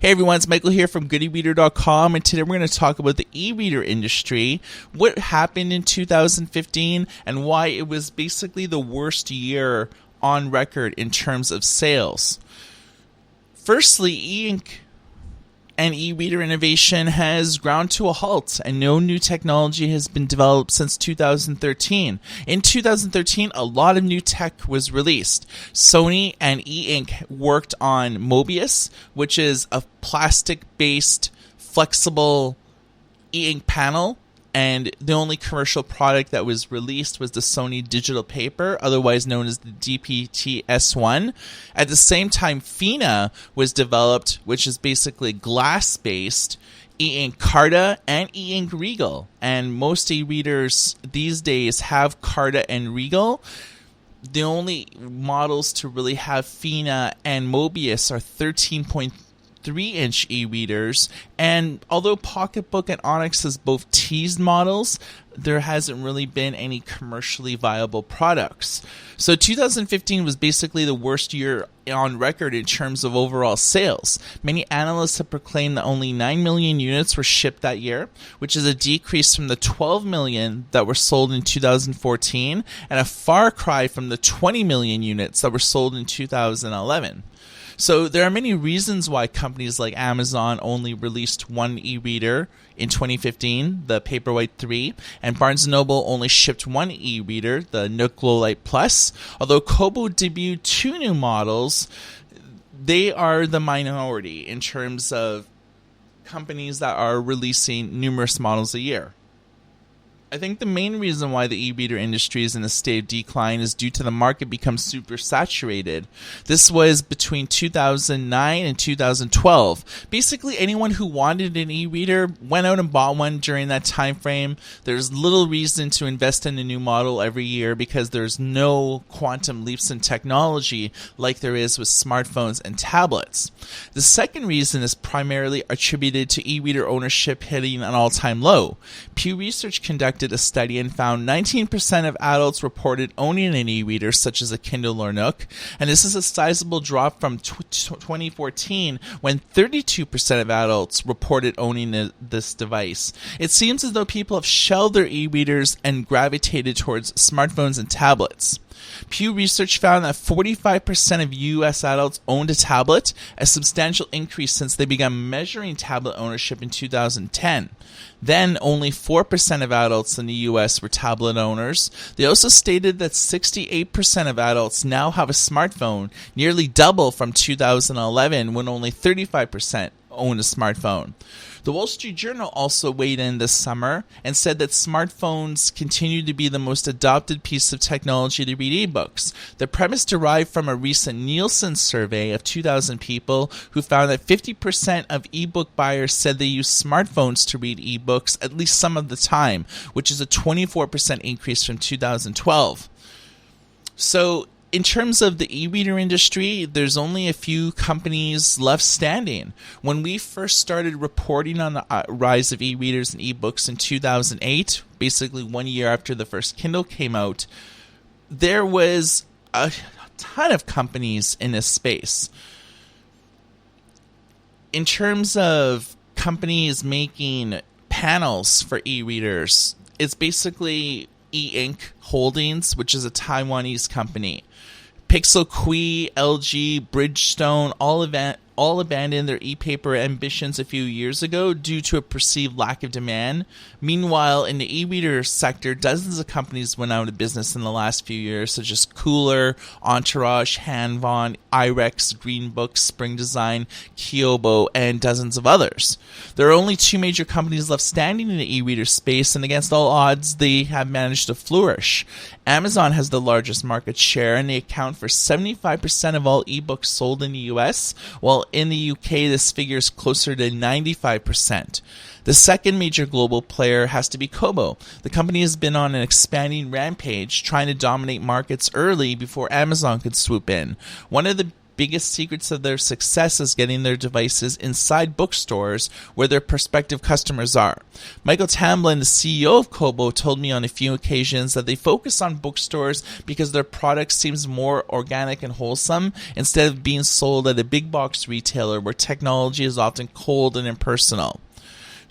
Hey everyone, it's Michael here from GoodEreader.com, and today we're going to talk about the e-reader industry, what happened in 2015, and why it was basically the worst year on record in terms of sales. Firstly, e-ink and e-reader innovation has ground to a halt, and no new technology has been developed since 2013. In 2013, a lot of new tech was released. Sony and e-ink worked on Mobius, which is a plastic-based, flexible e-ink panel, and the only commercial product that was released was the Sony digital paper, otherwise known as the DPT-S1. At the same time, Fina was developed, which is basically glass-based, e-ink Carta and e-ink Regal. And most e-readers these days have Carta and Regal. The only models to really have Fina and Mobius are 13.3-inch e-readers, and although Pocketbook and Onyx has both teased models, there hasn't really been any commercially viable products. So 2015 was basically the worst year on record in terms of overall sales. Many analysts have proclaimed that only 9 million units were shipped that year, which is a decrease from the 12 million that were sold in 2014, and a far cry from the 20 million units that were sold in 2011. So there are many reasons why companies like Amazon only released one e-reader in 2015, the Paperwhite 3, and Barnes & Noble only shipped one e-reader, the Nook Lite Plus. Although Kobo debuted two new models, they are the minority in terms of companies that are releasing numerous models a year. I think the main reason why the e-reader industry is in a state of decline is due to the market become super saturated. This was between 2009 and 2012. Basically, anyone who wanted an e-reader went out and bought one during that time frame. There's little reason to invest in a new model every year because there's no quantum leaps in technology like there is with smartphones and tablets. The second reason is primarily attributed to e-reader ownership hitting an all-time low. Pew Research conducted a study and found 19% of adults reported owning an e-reader such as a Kindle or Nook, and this is a sizable drop from 2014 when 32% of adults reported owning this device. It seems as though people have shelved their e-readers and gravitated towards smartphones and tablets. Pew Research found that 45% of U.S. adults owned a tablet, a substantial increase since they began measuring tablet ownership in 2010. Then, only 4% of adults in the U.S. were tablet owners. They also stated that 68% of adults now have a smartphone, nearly double from 2011 when only 35% owned a smartphone. The Wall Street Journal also weighed in this summer and said that smartphones continue to be the most adopted piece of technology to read ebooks. The premise derived from a recent Nielsen survey of 2,000 people who found that 50% of ebook buyers said they use smartphones to read ebooks at least some of the time, which is a 24% increase from 2012. So, in terms of the e-reader industry, there's only a few companies left standing. When we first started reporting on the rise of e-readers and e-books in 2008, basically 1 year after the first Kindle came out, there was a ton of companies in this space. In terms of companies making panels for e-readers, it's basically e-ink Holdings, which is a Taiwanese company. Pixel Qi, LG, Bridgestone all abandoned their e-paper ambitions a few years ago due to a perceived lack of demand. Meanwhile, in the e-reader sector, dozens of companies went out of business in the last few years, such as Cooler, Entourage, Hanvon, Irex, Greenbook, Spring Design, Kyobo, and dozens of others. There are only two major companies left standing in the e-reader space, and against all odds, they have managed to flourish. Amazon has the largest market share, and they account for 75% of all ebooks sold in the US, while in the UK this figure is closer to 95%. The second major global player has to be Kobo. The company has been on an expanding rampage, trying to dominate markets early before Amazon could swoop in. One of the biggest secrets of their success is getting their devices inside bookstores where their prospective customers are. Michael Tamblyn, the CEO of Kobo, told me on a few occasions that they focus on bookstores because their product seems more organic and wholesome instead of being sold at a big box retailer where technology is often cold and impersonal.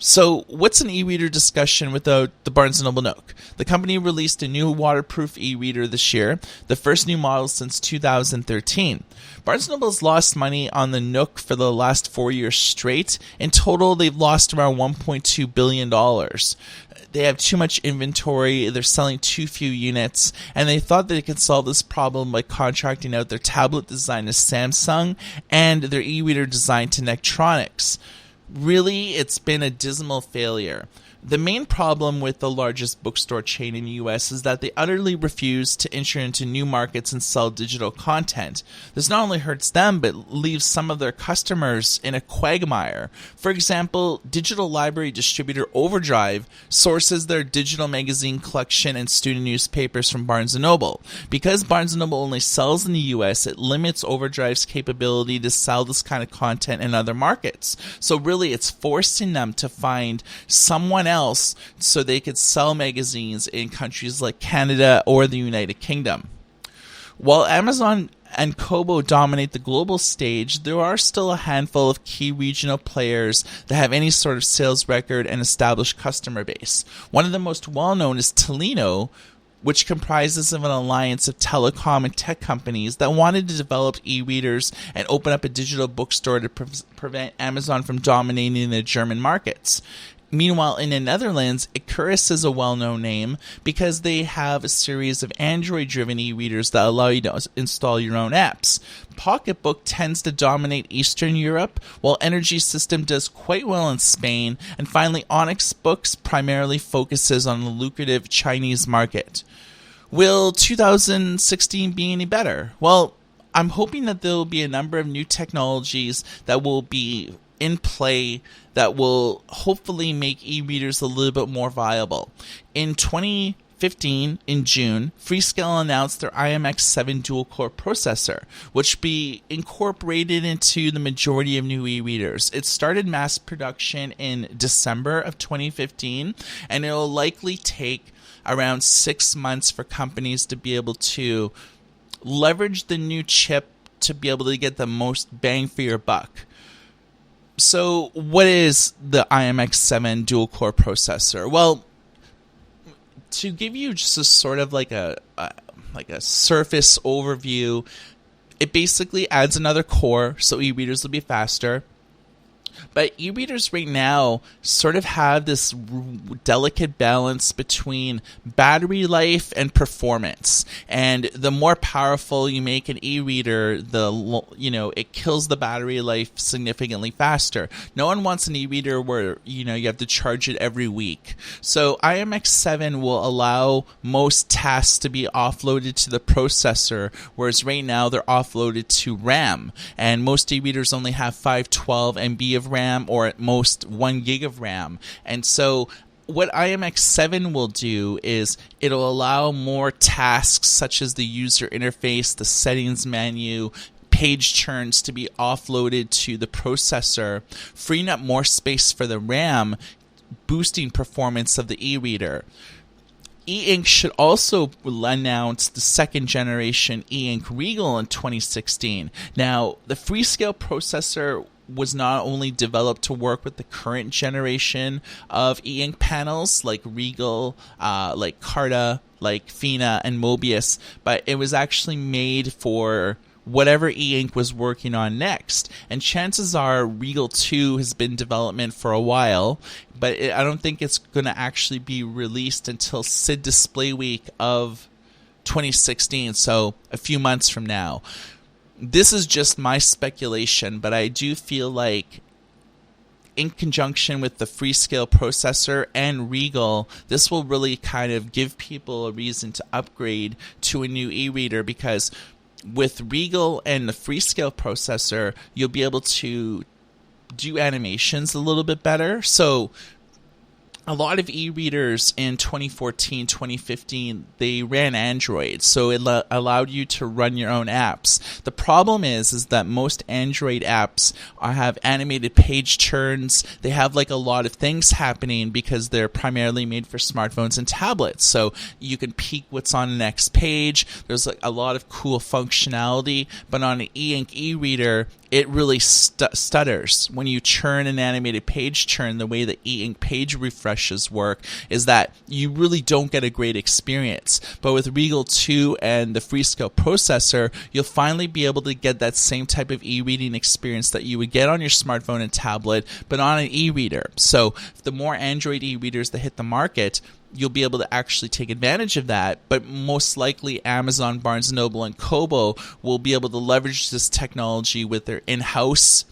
So, what's an e-reader discussion without the Barnes & Noble Nook? The company released a new waterproof e-reader this year, the first new model since 2013. Barnes & Noble has lost money on the Nook for the last 4 years straight. In total, they've lost around $1.2 billion. They have too much inventory, they're selling too few units, and they thought they could solve this problem by contracting out their tablet design to Samsung and their e-reader design to Nektronics. Really, it's been a dismal failure. The main problem with the largest bookstore chain in the US is that they utterly refuse to enter into new markets and sell digital content. This not only hurts them, but leaves some of their customers in a quagmire. For example, digital library distributor Overdrive sources their digital magazine collection and student newspapers from Barnes & Noble. Because Barnes & Noble only sells in the US, it limits Overdrive's capability to sell this kind of content in other markets. So really, it's forcing them to find someone else so they could sell magazines in countries like Canada or the United Kingdom. While Amazon and Kobo dominate the global stage, there are still a handful of key regional players that have any sort of sales record and established customer base. One of the most well-known is Tolino, which comprises of an alliance of telecom and tech companies that wanted to develop e-readers and open up a digital bookstore to prevent Amazon from dominating the German markets. Meanwhile, in the Netherlands, Icarus is a well-known name because they have a series of Android-driven e-readers that allow you to install your own apps. Pocketbook tends to dominate Eastern Europe, while Energy System does quite well in Spain, and finally Onyx Books primarily focuses on the lucrative Chinese market. Will 2016 be any better? Well, I'm hoping that there will be a number of new technologies that will be in play that will hopefully make e-readers a little bit more viable. In 2015, in June, Freescale announced their IMX7 dual-core processor, which be incorporated into the majority of new e-readers. It started mass production in December of 2015, and it will likely take around 6 months for companies to be able to leverage the new chip to be able to get the most bang for your buck. So what is the IMX7 dual-core processor? Well, to give you just a sort of like a surface overview, it basically adds another core, so e-readers will be faster. But e-readers right now sort of have this delicate balance between battery life and performance. And the more powerful you make an e-reader, it kills the battery life significantly faster. No one wants an e-reader where you have to charge it every week. So IMX7 will allow most tasks to be offloaded to the processor, whereas right now they're offloaded to RAM. And most e-readers only have 512 MB of RAM, or at most 1 gig of RAM. And so what IMX7 will do is it'll allow more tasks such as the user interface, the settings menu, page turns to be offloaded to the processor, freeing up more space for the RAM, boosting performance of the e-reader. E-Ink should also announce the second generation E-Ink Regal in 2016. Now, the Freescale processor was not only developed to work with the current generation of e-ink panels like Regal, like Carta, like Fina, and Mobius, but it was actually made for whatever e-ink was working on next. And chances are Regal 2 has been in development for a while, but I don't think it's going to actually be released until SID Display Week of 2016, so a few months from now. This is just my speculation, but I do feel like in conjunction with the Freescale processor and Regal, this will really kind of give people a reason to upgrade to a new e-reader, because with Regal and the Freescale processor, you'll be able to do animations a little bit better. So a lot of e-readers in 2014, 2015, they ran Android, so it allowed you to run your own apps. The problem is that most Android apps have animated page turns. They have like a lot of things happening because they're primarily made for smartphones and tablets. So you can peek what's on the next page. There's like a lot of cool functionality, but on an e-ink e-reader, it really stutters. When you churn an animated page turn, the way the e-ink page refreshes work is that you really don't get a great experience. But with Regal 2 and the Freescale processor, you'll finally be able to get that same type of e-reading experience that you would get on your smartphone and tablet, but on an e-reader. So the more Android e-readers that hit the market, you'll be able to actually take advantage of that, but most likely Amazon, Barnes & Noble, and Kobo will be able to leverage this technology with their in-house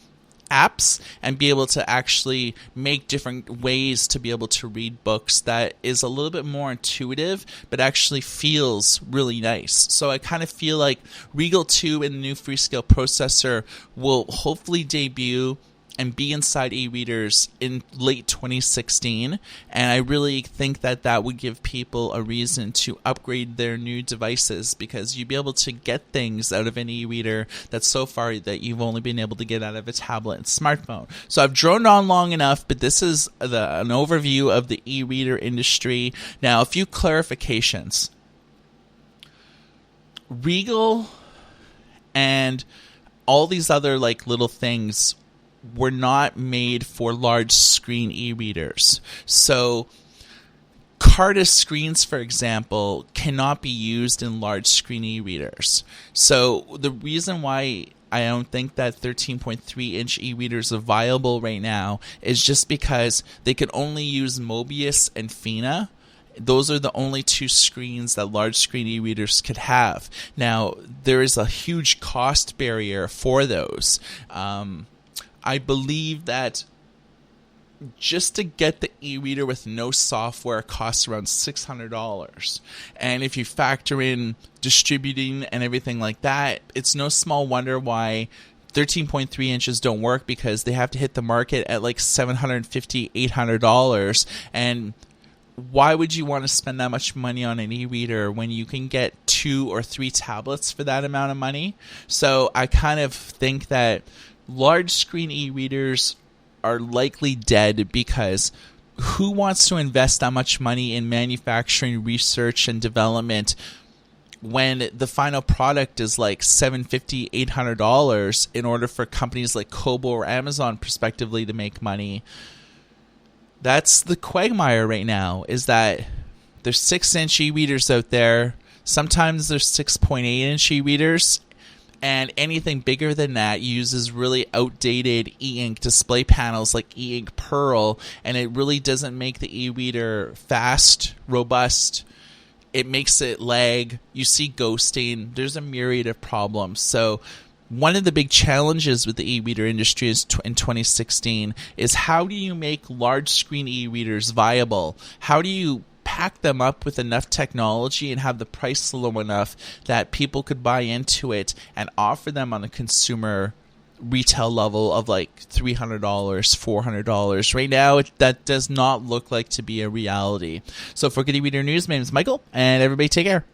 apps and be able to actually make different ways to be able to read books that is a little bit more intuitive, but actually feels really nice. So I kind of feel like Regal 2 and the new Freescale processor will hopefully debut and be inside e-readers in late 2016, and I really think that that would give people a reason to upgrade their new devices, because you'd be able to get things out of an e-reader that so far that you've only been able to get out of a tablet and smartphone. So I've droned on long enough, but this is an overview of the e-reader industry. Now, a few clarifications. Regal and all these other like little things were not made for large screen e-readers. So Carta screens, for example, cannot be used in large screen e-readers. So the reason why I don't think that 13.3-inch e-readers are viable right now is just because they can only use Mobius and Fina. Those are the only two screens that large screen e-readers could have. Now, there is a huge cost barrier for those. I believe that just to get the e-reader with no software costs around $600. And if you factor in distributing and everything like that, it's no small wonder why 13.3 inches don't work, because they have to hit the market at like $750, $800. And why would you want to spend that much money on an e-reader when you can get 2 or 3 tablets for that amount of money? So I kind of think that large screen e-readers are likely dead, because who wants to invest that much money in manufacturing, research, and development when the final product is like $750, $800 in order for companies like Kobo or Amazon, prospectively, to make money? That's the quagmire right now, is that there's 6-inch e-readers out there. Sometimes there's 6.8-inch e-readers. And anything bigger than that uses really outdated e-ink display panels like e-ink Pearl, and it really doesn't make the e-reader fast, robust. It makes it lag. You see ghosting. There's a myriad of problems. So one of the big challenges with the e-reader industry is in 2016 is, how do you make large screen e-readers viable? How do you pack them up with enough technology and have the price low enough that people could buy into it and offer them on a consumer retail level of like $300, $400? Right now, that does not look like to be a reality. So for Good e-Reader News, my name is Michael, and everybody take care.